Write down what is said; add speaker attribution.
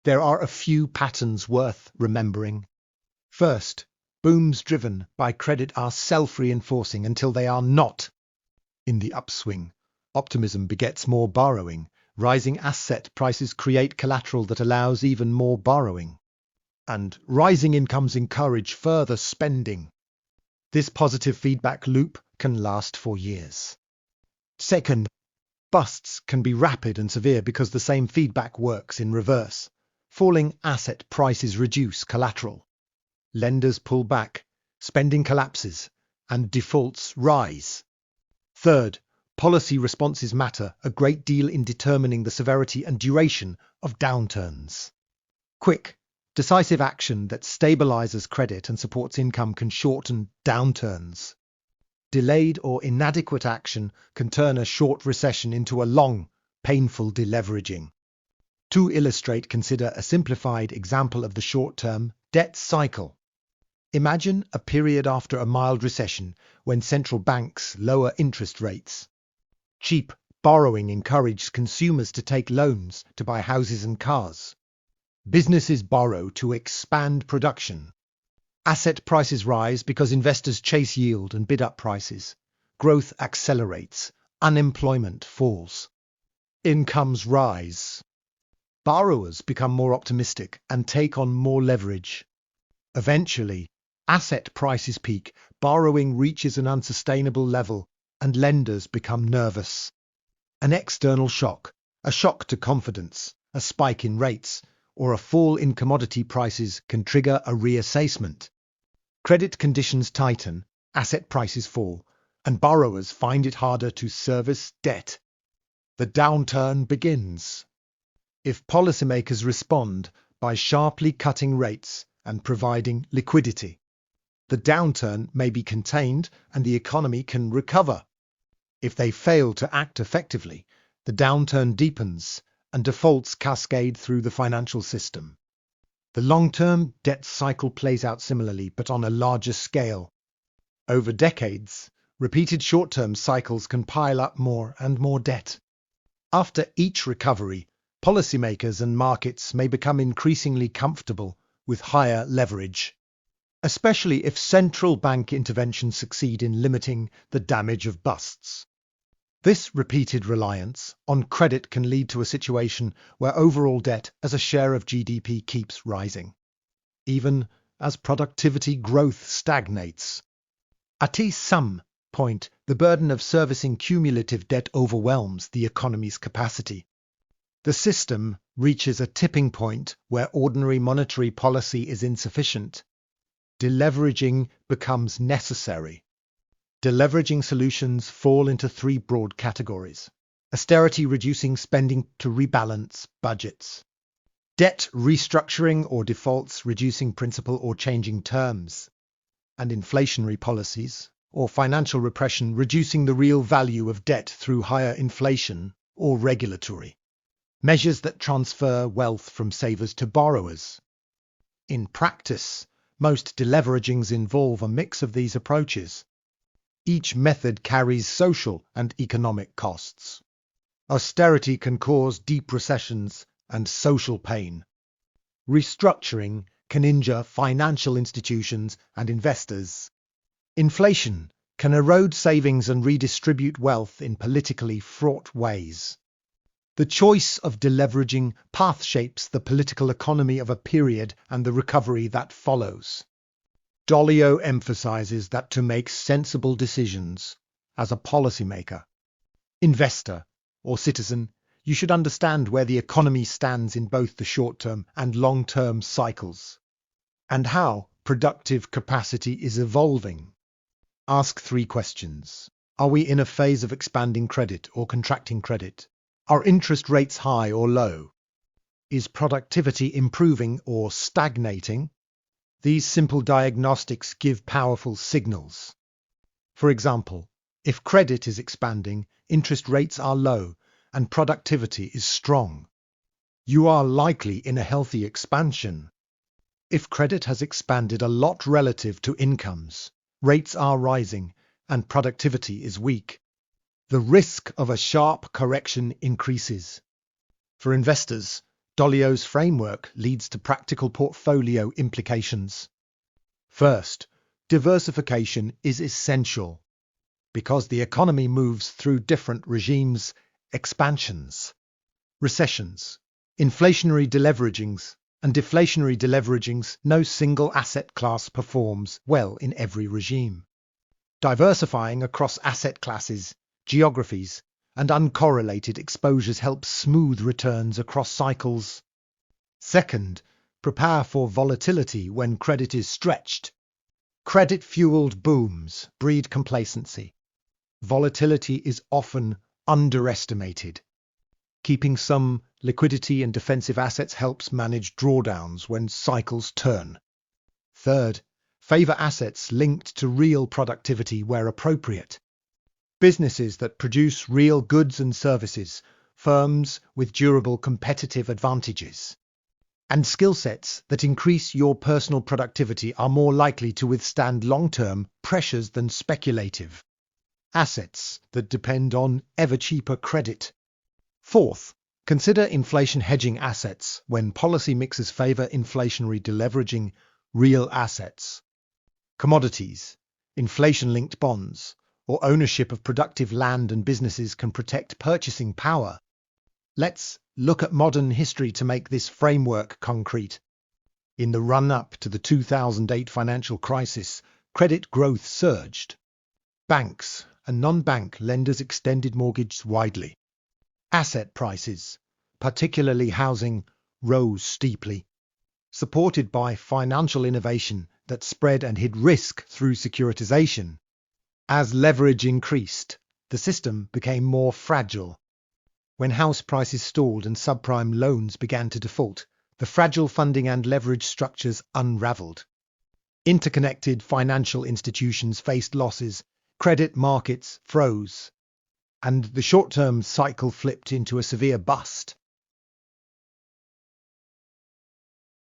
Speaker 1: There are a few patterns worth remembering. First, booms driven by credit are self-reinforcing until they are not. In the upswing, optimism begets more borrowing. Rising asset prices create collateral that allows even more borrowing. And rising incomes encourage further spending. This positive feedback loop can last for years. Second, busts can be rapid and severe because the same feedback works in reverse. Falling asset prices reduce collateral. Lenders pull back, spending collapses, and defaults rise. Third, policy responses matter a great deal in determining the severity and duration of downturns. Quick, decisive action that stabilizes credit and supports income can shorten downturns. Delayed or inadequate action can turn a short recession into a long, painful deleveraging. To illustrate, consider a simplified example of the short-term debt cycle. Imagine a period after a mild recession when central banks lower interest rates. Cheap borrowing encouraged consumers to take loans to buy houses and cars. Businesses borrow to expand production. Asset prices rise because investors chase yield and bid up prices. Growth accelerates. Unemployment falls. Incomes rise. Borrowers become more optimistic and take on more leverage. Eventually, asset prices peak, borrowing reaches an unsustainable level, and lenders become nervous. An external shock, a shock to confidence, a spike in rates, or a fall in commodity prices can trigger a reassessment. Credit conditions tighten, asset prices fall, and borrowers find it harder to service debt. The downturn begins. If policymakers respond by sharply cutting rates and providing liquidity, the downturn may be contained and the economy can recover. If they fail to act effectively, the downturn deepens and defaults cascade through the financial system. The long-term debt cycle plays out similarly, but on a larger scale. Over decades, repeated short-term cycles can pile up more and more debt. After each recovery, policymakers and markets may become increasingly comfortable with higher leverage, especially if central bank interventions succeed in limiting the damage of busts. This repeated reliance on credit can lead to a situation where overall debt as a share of GDP keeps rising, even as productivity growth stagnates. At some point, the burden of servicing cumulative debt overwhelms the economy's capacity. The system reaches a tipping point where ordinary monetary policy is insufficient. Deleveraging becomes necessary. Deleveraging solutions fall into three broad categories: austerity reducing spending to rebalance budgets, debt restructuring or defaults reducing principal or changing terms, and inflationary policies or financial repression reducing the real value of debt through higher inflation or regulatory measures that transfer wealth from savers to borrowers. In practice, most deleveragings involve a mix of these approaches. Each method carries social and economic costs. Austerity can cause deep recessions and social pain. Restructuring can injure financial institutions and investors. Inflation can erode savings and redistribute wealth in politically fraught ways. The choice of deleveraging path shapes the political economy of a period and the recovery that follows. Dalio emphasizes that to make sensible decisions as a policymaker, investor, or citizen, you should understand where the economy stands in both the short-term and long-term cycles, and how productive capacity is evolving. Ask three questions. Are we in a phase of expanding credit or contracting credit? Are interest rates high or low? Is productivity improving or stagnating? These simple diagnostics give powerful signals. For example, if credit is expanding, interest rates are low, and productivity is strong, you are likely in a healthy expansion. If credit has expanded a lot relative to incomes, rates are rising, and productivity is weak, the risk of a sharp correction increases. For investors, Dalio's framework leads to practical portfolio implications. First, diversification is essential because the economy moves through different regimes, expansions, recessions, inflationary deleveragings, and deflationary deleveragings. No single asset class performs well in every regime. Diversifying across asset classes, geographies, and uncorrelated exposures helps smooth returns across cycles. Second, prepare for volatility when credit is stretched. Credit-fueled booms breed complacency. Volatility is often underestimated. Keeping some liquidity in defensive assets helps manage drawdowns when cycles turn. Third, favor assets linked to real productivity where appropriate. Businesses that produce real goods and services, firms with durable competitive advantages, and skill sets that increase your personal productivity are more likely to withstand long-term pressures than speculative assets that depend on ever-cheaper credit. Fourth, consider inflation hedging assets when policy mixes favor inflationary deleveraging real assets. Commodities, inflation-linked bonds, or ownership of productive land and businesses can protect purchasing power. Let's look at modern history to make this framework concrete. In the run-up to the 2008 financial crisis, credit growth surged. Banks and non-bank lenders extended mortgages widely. Asset prices, particularly housing, rose steeply, supported by financial innovation that spread and hid risk through securitization. As leverage increased, the system became more fragile. When house prices stalled and subprime loans began to default, the fragile funding and leverage structures unraveled. Interconnected financial institutions faced losses, credit markets froze, and the short-term cycle flipped into a severe bust.